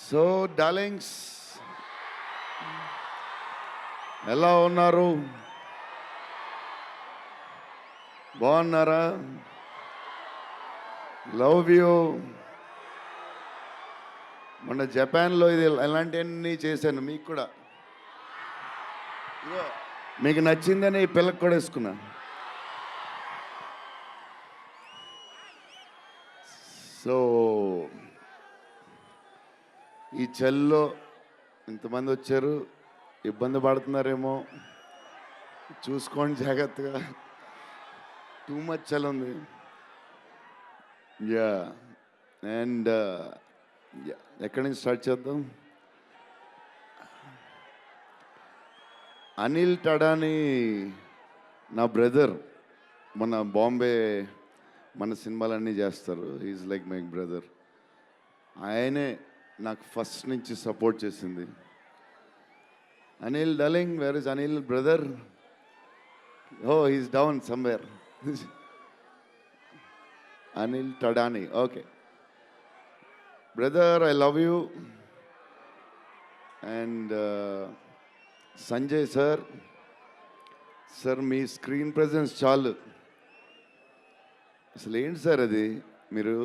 So darlings, ఎలా ఉన్నారు? బాగున్నారా? Love you. మొన్న జపాన్లో ఇది ఇలాంటివన్నీ చేశాను మీకు కూడా. ఇదిగో, మీకు నచ్చిందని ఈ పిల్లకి కూడా వేసుకున్నా. సో ఈ చలిలో ఇంతమంది వచ్చారు, ఇబ్బంది పడుతున్నారేమో, చూసుకోండి జాగ్రత్తగా. టూ మచ్ చలి ఉంది. యా అండ్ ఎక్కడి నుంచి స్టార్ట్ చేద్దాం? అనిల్ టడాని నా బ్రదర్. మన బాంబే మన సినిమాలన్నీ చేస్తారు. Is like my brother. ఆయనే నాకు ఫస్ట్ నుంచి సపోర్ట్ చేసింది. Anil darling, where is Anil brother? Oh, he's down somewhere. Anil Thadani, okay brother, I love you. And Sanjay sir, sir మీ స్క్రీన్ ప్రెజెన్స్ చాలు. అసలు ఏంటి సార్ అది? మీరు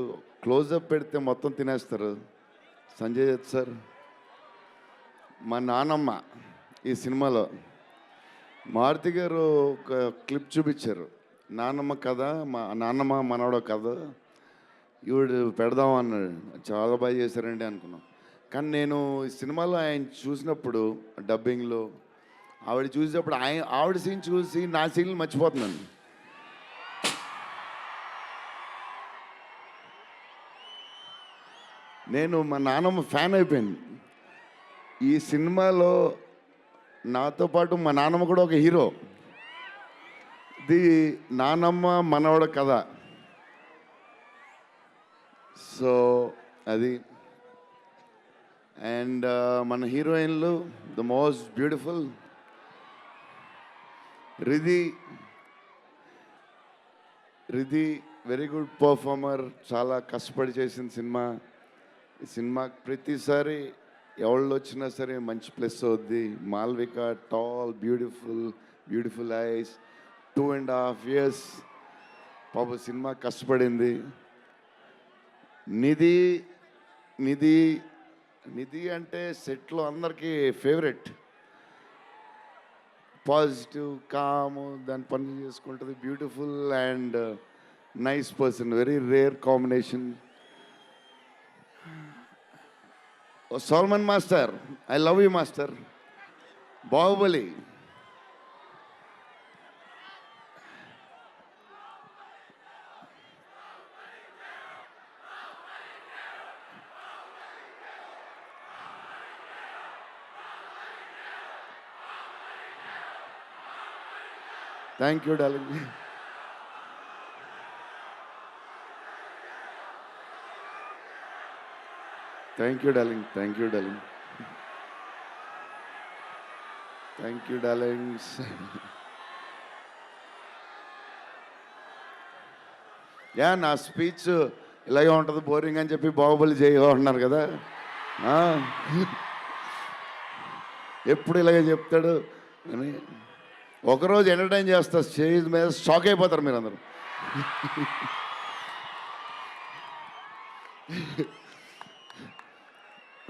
క్లోజప్ పెడితే మొత్తం తినేస్తారు. సంజయ్ దత్ సార్, మా నానమ్మ ఈ సినిమాలో మారుతి గారు ఒక క్లిప్ చూపించారు. నానమ్మ కథ, మా నాన్నమ్మ మనవడో కథ, ఈవిడ పెడదాం అన్నాడు. చాలా బాగా చేశారండి అనుకున్నాం. కానీ నేను ఈ సినిమాలో ఆయన చూసినప్పుడు డబ్బింగ్లో ఆవిడ చూసినప్పుడు ఆవిడ సీన్ చూసి నా సీన్లు మర్చిపోతున్నాను. నేను మా నాన్నమ్మ ఫ్యాన్ అయిపోయాను. ఈ సినిమాలో నాతో పాటు మా నాన్నమ్మ కూడా ఒక హీరో. ఇది నానమ్మ మనవడ కథ. సో అది. అండ్ మన హీరోయిన్లు the most beautiful Riddhi. Very good performer. చాలా కష్టపడి చేసిన సినిమా. ఈ సినిమాకి ప్రతిసారి ఎవళ్ళు వచ్చినా సరే మంచి ప్లస్ అవుద్ది. Malvika, tall, beautiful eyes, 2.5 years పాప సినిమా కష్టపడింది. నిధి అంటే సెట్లో అందరికీ ఫేవరెట్. పాజిటివ్, కామ్, దాని పని చేసుకుంటుంది. Beautiful and nice person. Very rare combination. Salman master, I love you master. Baahubali, thank you darling. Thank you darling. Yeah, నా స్పీచ్ ఇలాగే ఉంటుంది బోరింగ్ అని చెప్పి బాహుబలి చేయమన్నారు కదా. ఎప్పుడు ఇలాగే చెప్తాడు అని ఒకరోజు ఎంటర్టైన్ చేస్తా. స్టేజ్ మీద షాక్ అయిపోతారు మీరు అందరూ.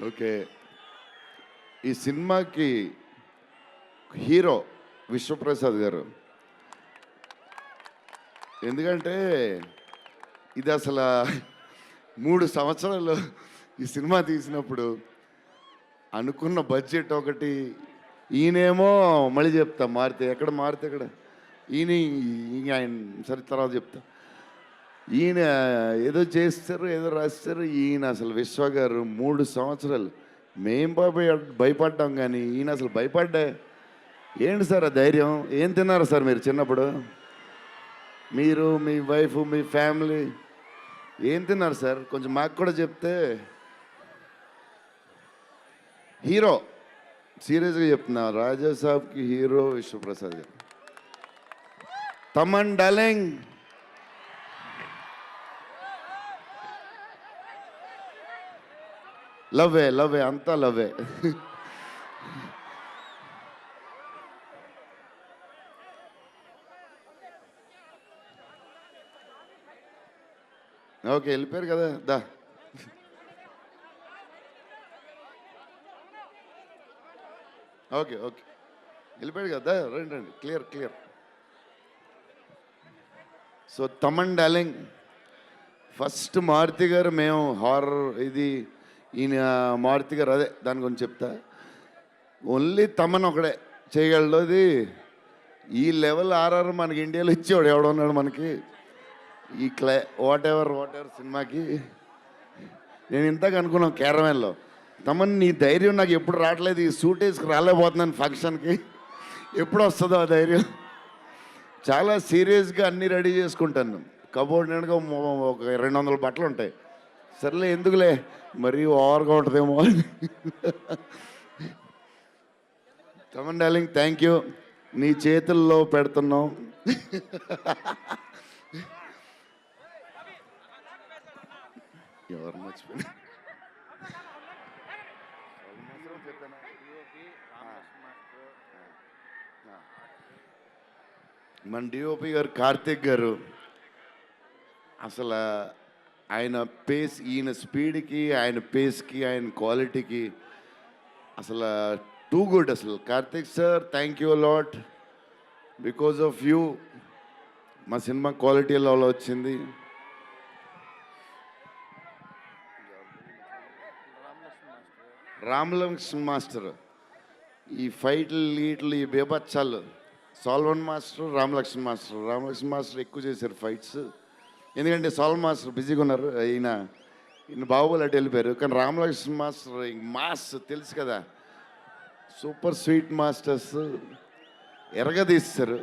ఓకే, ఈ సినిమాకి హీరో విశ్వప్రసాద్ గారు. ఎందుకంటే ఇది అసలు 3 సంవత్సరాలు ఈ సినిమా తీసినప్పుడు అనుకున్న బడ్జెట్ ఒకటి. ఈయనేమో మళ్ళీ చెప్తా మారితే ఎక్కడ ఈయన ఆయన సరే తర్వాత చెప్తా. ఈయన ఏదో చేస్తారు, ఏదో రాస్తారు. ఈయన అసలు విశ్వ గారు 3 సంవత్సరాలు మేం భయపడ్డాం, కానీ ఈయన అసలు భయపడ్డా. ఏంటి సార్ ఆ ధైర్యం? ఏం తిన్నారు సార్ మీరు చిన్నప్పుడు? మీరు, మీ వైఫ్, మీ ఫ్యామిలీ ఏం తిన్నారు సార్? కొంచెం మాకు కూడా చెప్తే. హీరో, సీరియస్గా చెప్తున్నా, రాజా సాబ్కి హీరో విశ్వప్రసాద్ గారు. తమన్ డార్లింగ్, లవ్వే లవ్వే అంతా లవ్వే. ఓకే, వెళ్ళిపోయారు కదా, దా. ఓకే ఓకే, వెళ్ళిపోయాడు కదా, రండి రండి, clear clear. So Thaman darling, first Maruthi garu మేము హారర్ ఇది ఈయన మారుతి గారు అదే దాని గురించి చెప్తా. ఓన్లీ తమన్ ఒకడే చేయగలడు అది. ఈ లెవెల్ ఆర్ఆర్ మనకి ఇండియాలో ఇచ్చేవాడు ఎవడున్నాడు మనకి ఈ వాట్ ఎవర్ సినిమాకి. నేను ఇంతకు అనుకున్నాను క్యారవాన్లో, తమన్ నీ ధైర్యం నాకు ఎప్పుడు రావట్లేదు, ఈ సూట్ వేసుకు రాలేకపోతున్నాను ఫంక్షన్కి, ఎప్పుడు వస్తుందో ఆ ధైర్యం. చాలా సీరియస్గా అన్నీ రెడీ చేసుకుంటాను. కబోర్డ్ నిండుగా ఒక 200 బట్టలు ఉంటాయి. సర్లే ఎందుకులే మరీ ఓవర్గా ఉంటుందేమో అని. తమన్ డార్లింగ్ థ్యాంక్ యూ, నీ చేతుల్లో పెడుతున్నాం. ఎవరు మర్చిపోయినా మన డిఓపి గారు కార్తిక్ గారు, అసలు ఆయన పేస్, ఈయన స్పీడ్కి, ఆయన పేస్కి, ఆయన క్వాలిటీకి అసలు టూ గుడ్. అసలు Karthik sir thank you lot, because of you మా సినిమా క్వాలిటీ లెవెల్ వచ్చింది. రామలక్ష్మణ్ మాస్టర్ ఈ ఫైట్లు ఈట్లు ఈ బేబచ్చాలు, సాల్వన్ మాస్టర్ రామలక్ష్మణ్ మాస్టర్ ఎక్కువ చేశారు ఫైట్స్. ఎందుకంటే సాల్వన్ మాస్టర్ బిజీగా ఉన్నారు, ఈయన బాహుబలి అటు వెళ్ళిపోయారు. కానీ రామలక్ష్మణ్ మాస్టర్ మాస్ తెలుసు కదా, సూపర్ స్వీట్ మాస్టర్స్ ఎరగదీస్తారు.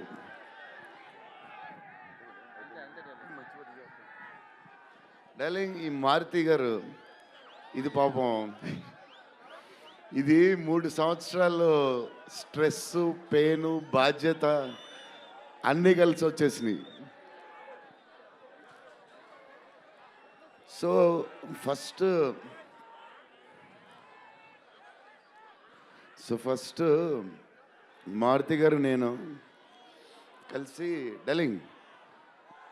డార్లింగ్ ఈ మారుతి గారు ఇది పాపం, ఇది 3 సంవత్సరాలు స్ట్రెస్, పెయిన్, బాధ్యత అన్నీ కలిసి వచ్చేసినాయి. సో ఫస్ట్ మారుతి గారు నేను కలిసి, డార్లింగ్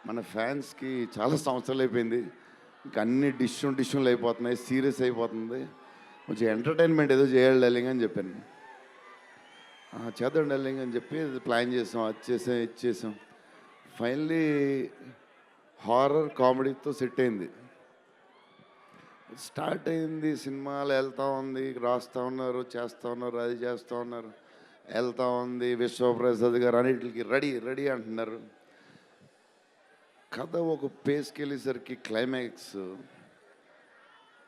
మన ఫ్యాన్స్కి చాలా సంవత్సరాలు అయిపోయింది, ఇంకా అన్ని డిష్యూలు అయిపోతున్నాయి, సీరియస్ అయిపోతుంది, కొంచెం ఎంటర్టైన్మెంట్ ఏదో చేయాలి డార్లింగ్ అని చెప్పాను. చేద్దాం డార్లింగ్ అని చెప్పి ప్లాన్ చేసాం, అది చేసాం. ఫైనలీ హారర్ కామెడీతో సెట్ అయింది. స్టార్ట్ అయింది, సినిమాలు వెళ్తూ ఉంది, రాస్తూ ఉన్నారు, చేస్తూ ఉన్నారు, అది చేస్తూ ఉన్నారు, వెళ్తూ ఉంది. విశ్వప్రసాద్ గారు అన్నిటికి రెడీ రెడీ అంటున్నారు. కథ ఒక పేస్కి వెళ్ళేసరికి క్లైమాక్స్,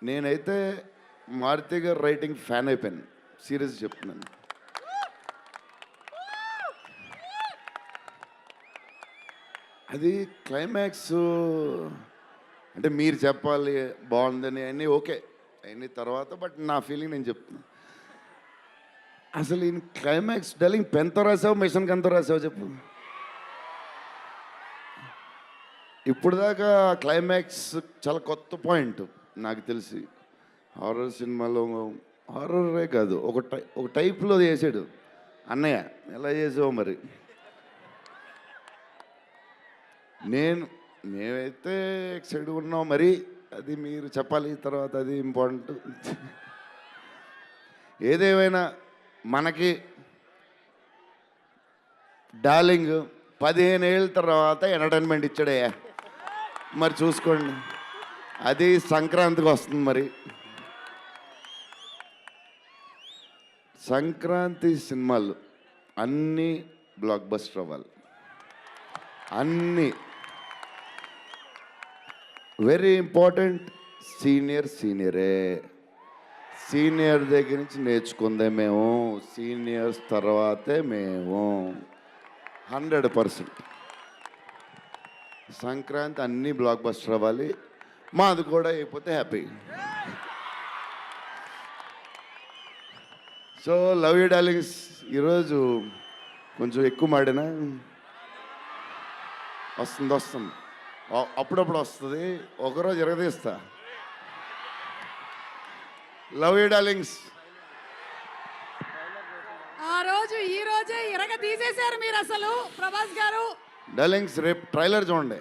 నేనైతే మారుతి గారు రైటింగ్ ఫ్యాన్ అయిపోయాను, సీరియస్ చెప్తున్నాను. అది క్లైమాక్స్ అంటే మీరు చెప్పాలి బాగుందని అన్నీ ఓకే అన్ని తర్వాత, బట్ నా ఫీలింగ్ నేను చెప్తున్నా. అసలు ఈయన క్లైమాక్స్ డార్లింగ్ పెన్తో రాసావు, మిషన్కి ఎంతో రాసావు చెప్పు. ఇప్పుడు దాకా క్లైమాక్స్ చాలా కొత్త పాయింట్ నాకు తెలిసి. హారర్ సినిమాలో హారరే కాదు, ఒక టైప్లో చేసాడు అన్నయ్య. ఎలా చేసావు మరి? మేమైతే ఎక్సైడ్ ఉన్నాం, మరి అది మీరు చెప్పాలి తర్వాత, అది ఇంపార్టెంట్. ఏదేమైనా మనకి డార్లింగ్ 15 ఏళ్ళ తర్వాత ఎంటర్టైన్మెంట్ ఇచ్చాడయ్యా, మరి చూసుకోండి. అది సంక్రాంతికి వస్తుంది. మరి సంక్రాంతి సినిమాలు అన్నీ బ్లాక్ బస్టర్ అవ్వాలి, అన్నీ. Very important, సీనియరే. సీనియర్ దగ్గర నుంచి నేర్చుకుందే మేము, సీనియర్స్ తర్వాతే మేము. 100% సంక్రాంతి అన్నీ బ్లాక్ బస్టర్ అవ్వాలి, మాది కూడా అయిపోతే happy. So love you darlings. ఈరోజు కొంచెం ఎక్కువ మాడినా వస్తుంది, అప్పుడప్పుడు వస్తుంది, ఒకరోజు ఎరగదీస్తా. Love you darlings. ఆ రోజు ఈ రోజే ఇరగ తీసేశారు మీరు అసలు ప్రభాస్ గారు. డార్లింగ్స్ రేపు ట్రైలర్ చూడండి.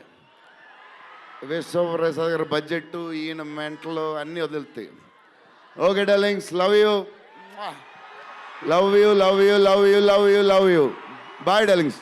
విశ్వప్రసాద్ గారి బడ్జెట్ ఈయన మెంటలు అన్నీ వదులుతాయి. Okay darlings, love you love you love you love you love you love you. Bye darlings.